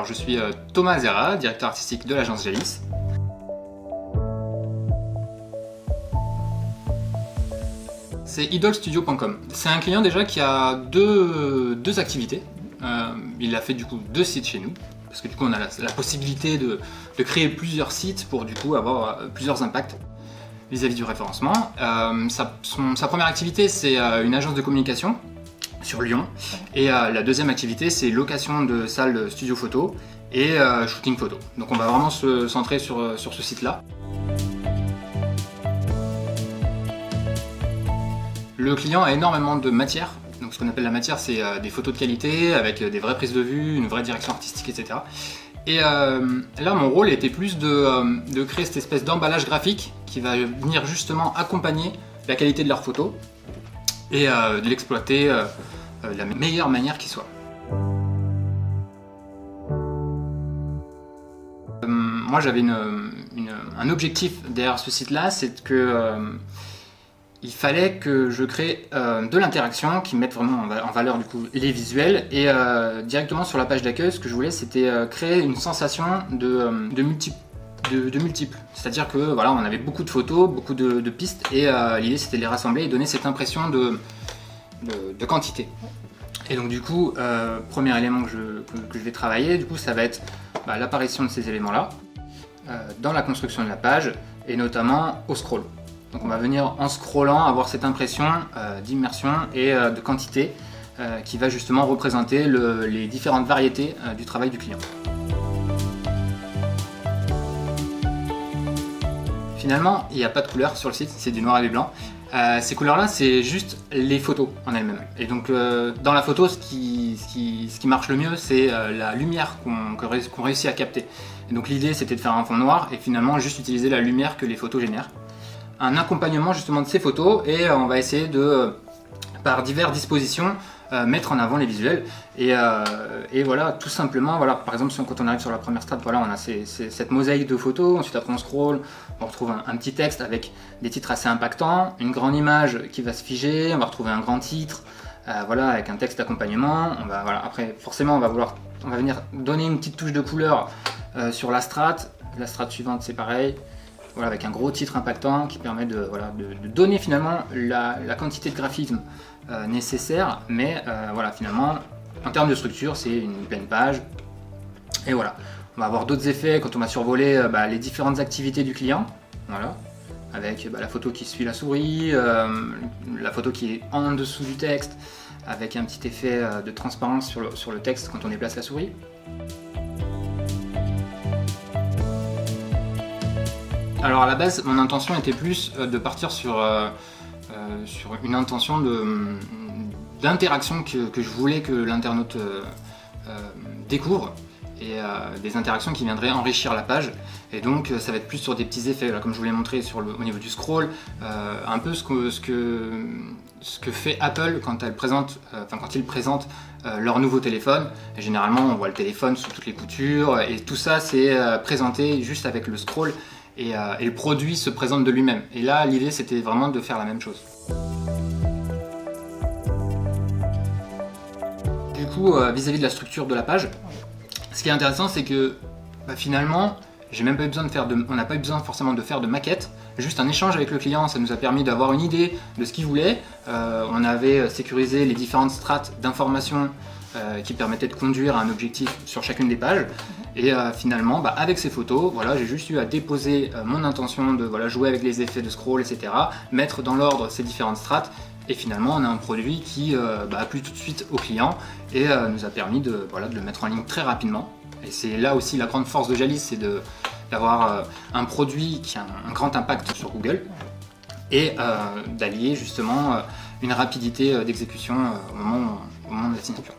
Alors je suis Thomas Azera, directeur artistique de l'agence Jalis. C'est idolstudio.com. C'est un client déjà qui a deux activités. Il a fait du coup 2 sites chez nous, parce que du coup on a la possibilité de créer plusieurs sites pour du coup avoir plusieurs impacts vis-à-vis du référencement. Sa première activité, c'est une agence de communication sur Lyon, et la deuxième activité, c'est location de salles studio photo et shooting photo. Donc on va vraiment se centrer sur ce site-là. Le client a énormément de matière. Donc ce qu'on appelle la matière, c'est des photos de qualité avec des vraies prises de vue, une vraie direction artistique, etc. Et là, mon rôle était plus de créer cette espèce d'emballage graphique qui va venir justement accompagner la qualité de leurs photos et de l'exploiter de la meilleure manière qui soit. Moi, j'avais un objectif derrière ce site-là, c'est que il fallait que je crée de l'interaction qui mette vraiment en valeur du coup les visuels, et directement sur la page d'accueil, ce que je voulais, c'était créer une sensation de multiples. C'est-à-dire que voilà, on avait beaucoup de photos, beaucoup de pistes, et l'idée c'était de les rassembler et donner cette impression de quantité. Et donc du coup, premier élément que je vais travailler, du coup, ça va être l'apparition de ces éléments-là dans la construction de la page, et notamment au scroll. Donc on va venir en scrollant avoir cette impression d'immersion et de quantité qui va justement représenter les différentes variétés du travail du client. Finalement, il n'y a pas de couleur sur le site, c'est du noir et du blanc. Ces couleurs-là, c'est juste les photos en elles-mêmes. Et donc dans la photo, ce qui marche le mieux, c'est la lumière qu'on réussit à capter. Et donc l'idée, c'était de faire un fond noir et finalement juste utiliser la lumière que les photos génèrent. Un accompagnement justement de ces photos, et on va essayer de, par diverses dispositions, mettre en avant les visuels, et voilà, tout simplement, voilà, par exemple quand on arrive sur la première strate, voilà, on a cette mosaïque de photos, ensuite après on scroll, on retrouve un petit texte avec des titres assez impactants, une grande image qui va se figer, on va retrouver un grand titre, voilà, avec un texte d'accompagnement. Voilà, après forcément on va venir donner une petite touche de couleur sur la strate suivante, c'est pareil. Voilà, avec un gros titre impactant qui permet de donner finalement la quantité de graphisme nécessaire, mais voilà, finalement en termes de structure, c'est une pleine page. Et voilà, on va avoir d'autres effets quand on va survoler les différentes activités du client, voilà, avec la photo qui suit la souris, la photo qui est en dessous du texte, avec un petit effet de transparence sur le texte quand on déplace la souris. Alors à la base, mon intention était plus de partir sur une intention d'interaction que je voulais que l'internaute découvre, et des interactions qui viendraient enrichir la page. Et donc ça va être plus sur des petits effets, là, comme je vous l'ai montré au niveau du scroll, un peu ce que fait Apple quand ils présentent leur nouveau téléphone. Et généralement on voit le téléphone sous toutes les coutures, et tout ça c'est présenté juste avec le scroll. Et le produit se présente de lui-même. Et là, l'idée, c'était vraiment de faire la même chose. Du coup, vis-à-vis de la structure de la page, ce qui est intéressant, c'est que finalement, on n'a pas eu besoin forcément de faire de maquette. Juste un échange avec le client, ça nous a permis d'avoir une idée de ce qu'il voulait. On avait sécurisé les différentes strates d'informations qui permettaient de conduire à un objectif sur chacune des pages. Et finalement, avec ces photos, voilà, j'ai juste eu à déposer mon intention de jouer avec les effets de scroll, etc., mettre dans l'ordre ces différentes strates, et finalement on a un produit qui a plu tout de suite au client et nous a permis de le mettre en ligne très rapidement. Et c'est là aussi la grande force de Jalis, c'est d'avoir un produit qui a un grand impact sur Google, et d'allier justement une rapidité d'exécution au moment de la signature.